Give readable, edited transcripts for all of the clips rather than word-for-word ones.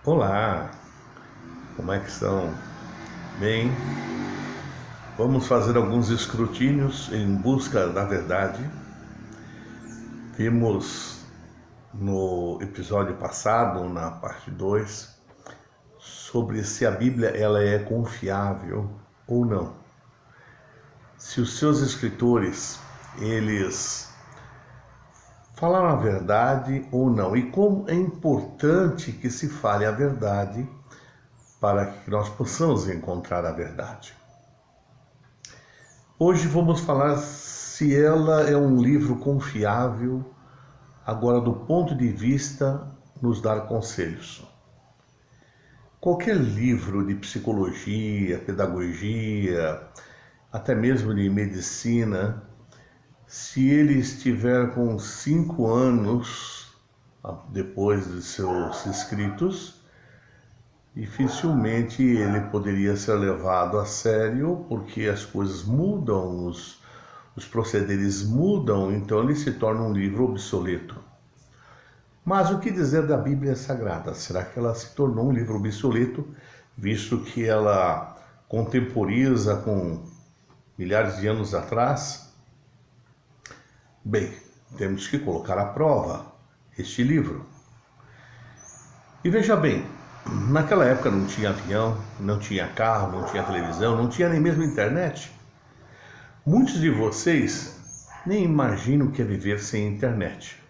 Olá, como é que estão? Bem, vamos fazer alguns escrutínios em busca da verdade. Vimos no episódio passado, na parte 2, sobre se a Bíblia ela é confiável ou não. Se os seus escritores, eles falaram a verdade ou não, e como é importante que se fale a verdade para que nós possamos encontrar a verdade. Hoje vamos falar se ela é um livro confiável, agora do ponto de vista nos dar conselhos. Qualquer livro de psicologia, pedagogia, até mesmo de medicina, se ele estiver com 5 anos depois de seus escritos, dificilmente ele poderia ser levado a sério, porque as coisas mudam, os procederes mudam, então ele se torna um livro obsoleto. Mas o que dizer da Bíblia Sagrada? Será que ela se tornou um livro obsoleto, visto que ela contemporiza com milhares de anos atrás? Bem, temos que colocar à prova este livro. E veja bem, naquela época não tinha avião, não tinha carro, não tinha televisão, não tinha nem mesmo internet. Muitos de vocês nem imaginam o que é viver sem internet.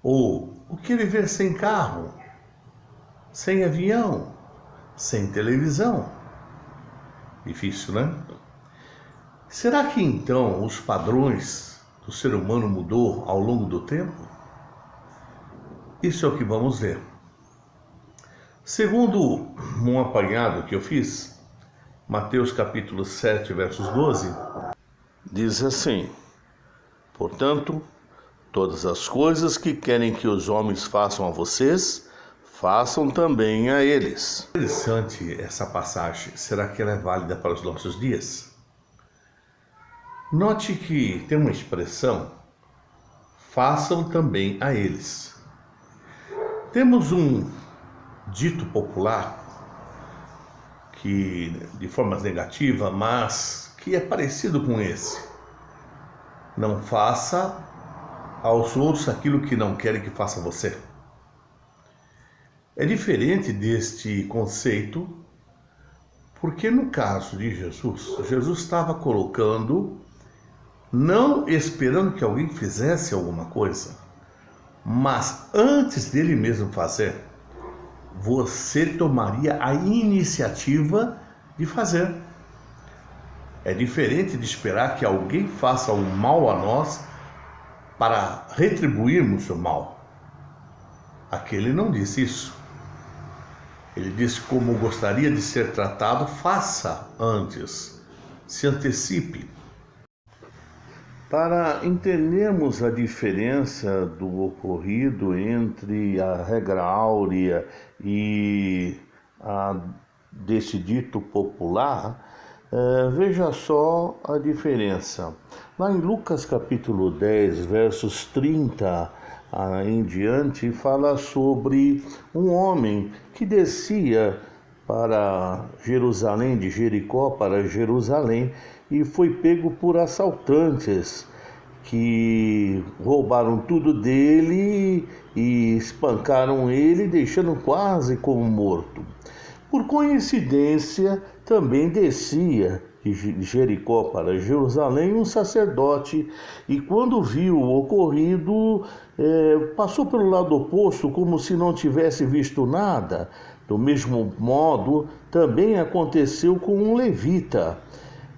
Ou o que é viver sem carro, sem avião, sem televisão. Difícil, né? Será que então os padrões do ser humano mudou ao longo do tempo? Isso é o que vamos ver. Segundo um apanhado que eu fiz, Mateus capítulo 7, versos 12, diz assim: portanto, todas as coisas que querem que os homens façam a vocês, façam também a eles. Interessante essa passagem. Será que ela é válida para os nossos dias? Note que tem uma expressão, façam também a eles. Temos um dito popular que de forma negativa, mas que é parecido com esse: não faça aos outros aquilo que não querem que faça você. É diferente deste conceito, porque no caso de Jesus estava colocando, não esperando que alguém fizesse alguma coisa, mas antes dele mesmo fazer, você tomaria a iniciativa de fazer. É diferente de esperar que alguém faça o mal a nós para retribuirmos o mal. Aquele não disse isso. Ele disse: como gostaria de ser tratado, faça antes, se antecipe. Para entendermos a diferença do ocorrido entre a regra áurea e desse dito popular, veja só a diferença. Lá em Lucas capítulo 10, versos 30 em diante, fala sobre um homem que descia para Jerusalém, de Jericó para Jerusalém, e foi pego por assaltantes que roubaram tudo dele e espancaram ele, deixando quase como morto. Por coincidência, também descia de Jericó para Jerusalém um sacerdote, e quando viu o ocorrido, passou pelo lado oposto como se não tivesse visto nada. Do mesmo modo, também aconteceu com um levita.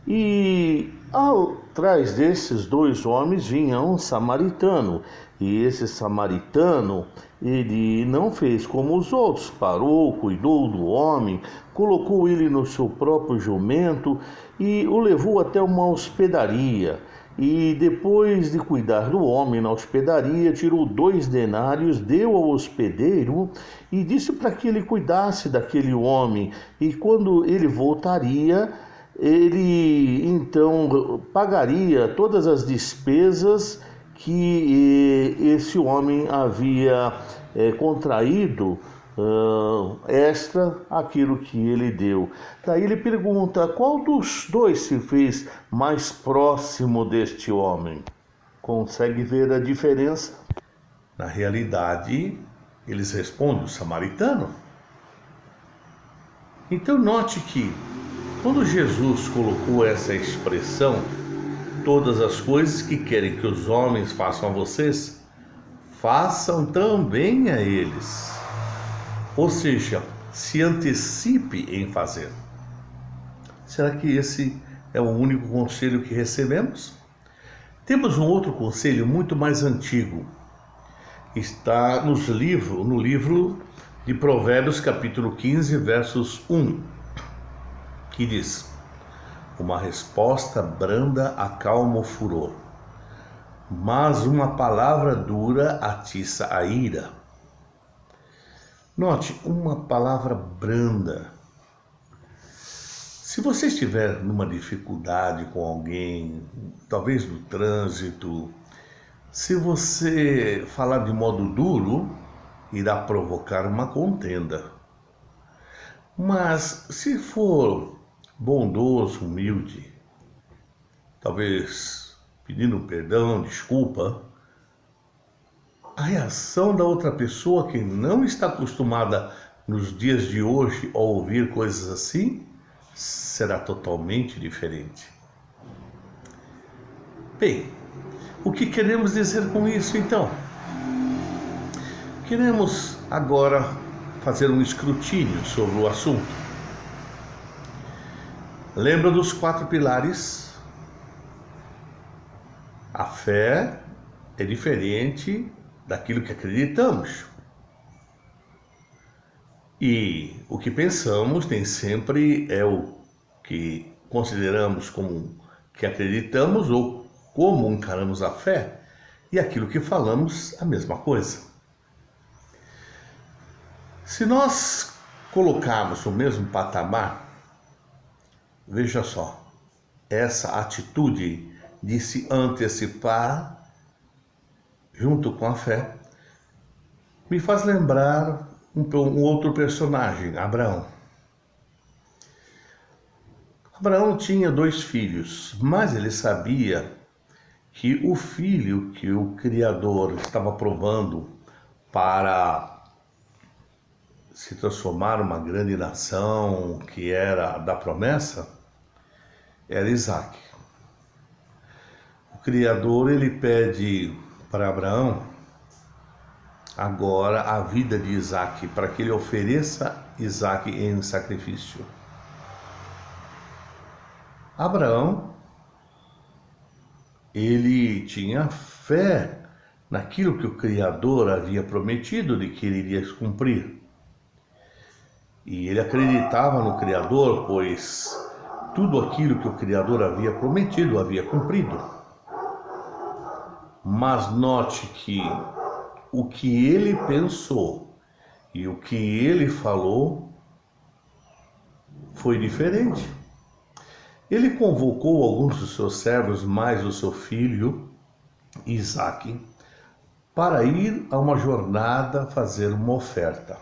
E atrás desses dois homens vinha um samaritano. E esse samaritano, ele não fez como os outros, parou, cuidou do homem, colocou ele no seu próprio jumento e o levou até uma hospedaria. E depois de cuidar do homem na hospedaria, tirou 2 denários, deu ao hospedeiro e disse para que ele cuidasse daquele homem. E quando ele voltaria, ele então pagaria todas as despesas que esse homem havia contraído extra aquilo que ele deu. Daí ele pergunta: qual dos dois se fez mais próximo deste homem? Consegue ver a diferença? Na realidade, eles respondem: o samaritano. Então note que quando Jesus colocou essa expressão, todas as coisas que querem que os homens façam a vocês, façam também a eles. Ou seja, se antecipe em fazer. Será que esse é o único conselho que recebemos? Temos um outro conselho muito mais antigo. Está no livro de Provérbios, capítulo 15, versos 1, que diz: uma resposta branda acalma o furor, mas uma palavra dura atiça a ira. Note, uma palavra branda. Se você estiver numa dificuldade com alguém, talvez no trânsito, se você falar de modo duro, irá provocar uma contenda. Mas se for bondoso, humilde, talvez pedindo perdão, desculpa, a reação da outra pessoa que não está acostumada nos dias de hoje a ouvir coisas assim, será totalmente diferente. Bem, o que queremos dizer com isso então? Queremos agora fazer um escrutínio sobre o assunto. Lembra dos 4 pilares? A fé é diferente daquilo que acreditamos. E o que pensamos nem sempre é o que consideramos como que acreditamos ou como encaramos a fé. E aquilo que falamos, a mesma coisa. Se nós colocarmos o mesmo patamar, veja só, essa atitude de se antecipar junto com a fé me faz lembrar um outro personagem, Abraão. Abraão tinha 2 filhos, mas ele sabia que o filho que o Criador estava provando para se transformar numa grande nação, que era da promessa, era Isaac. O Criador, ele pede para Abraão agora a vida de Isaac, para que ele ofereça Isaac em sacrifício. Abraão, ele tinha fé naquilo que o Criador havia prometido de que ele iria cumprir. E ele acreditava no Criador, pois tudo aquilo que o Criador havia prometido havia cumprido. Mas note que o que ele pensou e o que ele falou foi diferente. Ele convocou alguns dos seus servos, mais o seu filho, Isaque, para ir a uma jornada fazer uma oferta.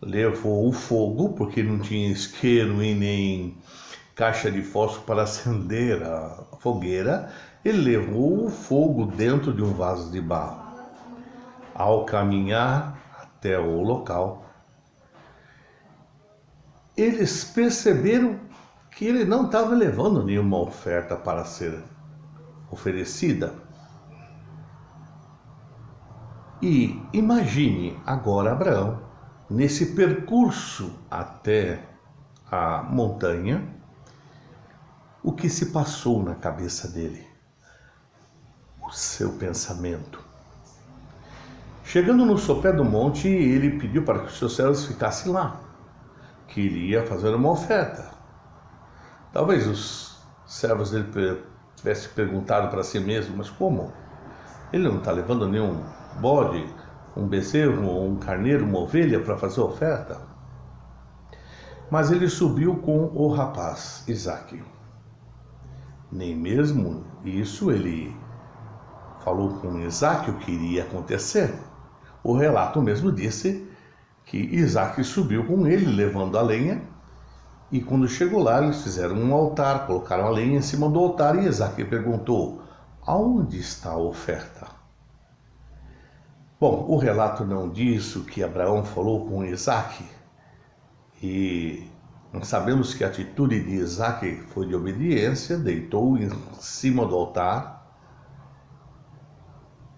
Levou o fogo, porque não tinha isqueiro e nem caixa de fósforo para acender a fogueira. Ele levou o fogo dentro de um vaso de barro. Ao caminhar até o local, eles perceberam que ele não estava levando nenhuma oferta para ser oferecida. E imagine agora Abraão, nesse percurso até a montanha, o que se passou na cabeça dele, o seu pensamento. Chegando no sopé do monte, ele pediu para que os seus servos ficassem lá, queria fazer uma oferta. Talvez os servos dele tivessem perguntado para si mesmo: mas como? Ele não está levando nenhum bode, um bezerro, um carneiro, uma ovelha para fazer oferta? Mas ele subiu com o rapaz, Isaque. Nem mesmo isso ele falou com Isaque o que iria acontecer. O relato mesmo disse que Isaac subiu com ele, levando a lenha, e quando chegou lá, eles fizeram um altar, colocaram a lenha em cima do altar, e Isaac perguntou: aonde está a oferta? Bom, o relato não diz o que Abraão falou com Isaac, e sabemos que a atitude de Isaac foi de obediência, deitou em cima do altar,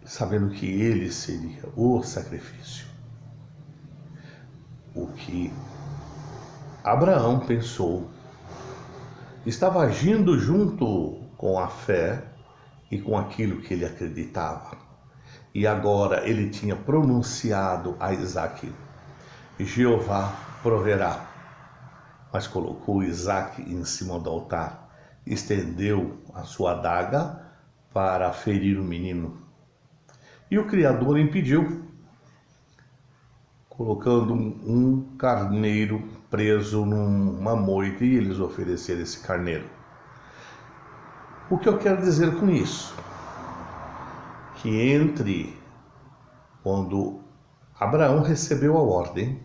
sabendo que ele seria o sacrifício. O que Abraão pensou, estava agindo junto com a fé e com aquilo que ele acreditava. E agora ele tinha pronunciado a Isaac: Jeová proverá. Mas colocou Isaac em cima do altar, estendeu a sua adaga para ferir o menino. E o Criador impediu, colocando um carneiro preso numa moita, e eles ofereceram esse carneiro. O que eu quero dizer com isso? Que entre quando Abraão recebeu a ordem,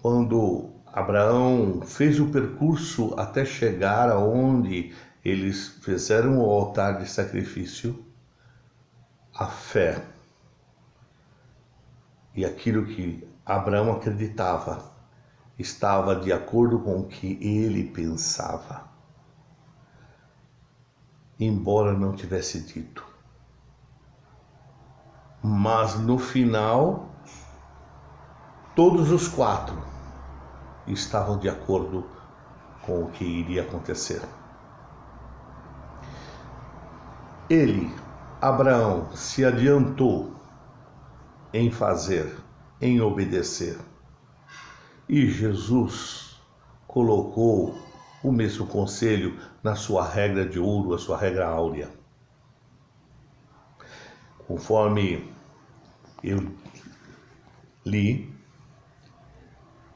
quando Abraão fez o percurso até chegar aonde eles fizeram o altar de sacrifício, a fé e aquilo que Abraão acreditava estava de acordo com o que ele pensava, embora não tivesse dito. Mas no final, todos os quatro estavam de acordo com o que iria acontecer. Ele, Abraão, se adiantou em fazer, em obedecer. E Jesus colocou o mesmo conselho na sua regra de ouro, a sua regra áurea. Conforme eu li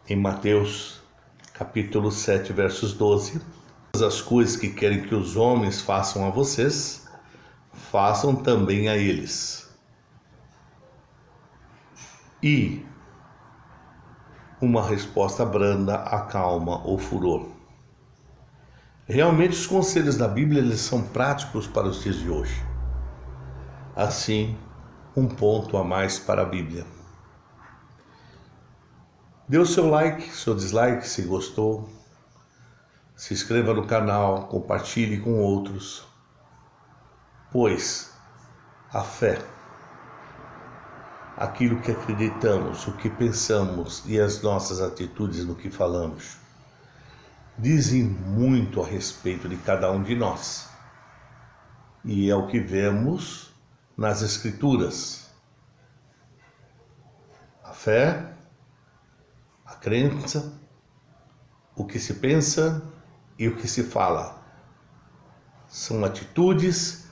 em Mateus capítulo 7, versos 12, as coisas que querem que os homens façam a vocês, façam também a eles. E uma resposta branda acalma o furor. Realmente os conselhos da Bíblia, eles são práticos para os dias de hoje. Assim, um ponto a mais para a Bíblia. Dê o seu like, seu dislike, se gostou. Se inscreva no canal, compartilhe com outros. Pois a fé, aquilo que acreditamos, o que pensamos e as nossas atitudes no que falamos, dizem muito a respeito de cada um de nós. E é o que vemos nas Escrituras. A fé, a crença, o que se pensa e o que se fala são atitudes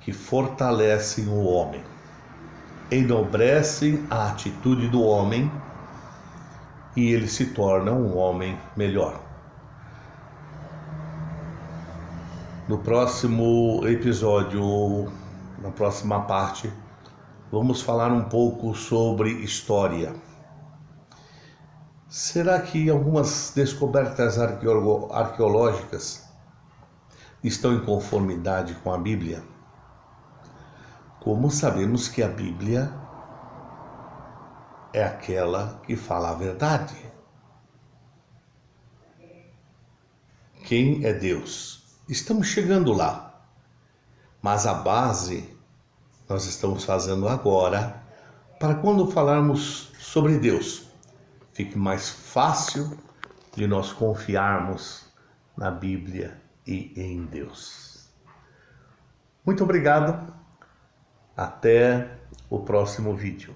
que fortalecem o homem, enobrecem a atitude do homem e ele se torna um homem melhor. No próximo episódio, na próxima parte, vamos falar um pouco sobre história. Será que algumas descobertas arqueológicas estão em conformidade com a Bíblia? Como sabemos que a Bíblia é aquela que fala a verdade? Quem é Deus? Estamos chegando lá, mas a base nós estamos fazendo agora, para quando falarmos sobre Deus, fique mais fácil de nós confiarmos na Bíblia e em Deus. Muito obrigado, até o próximo vídeo.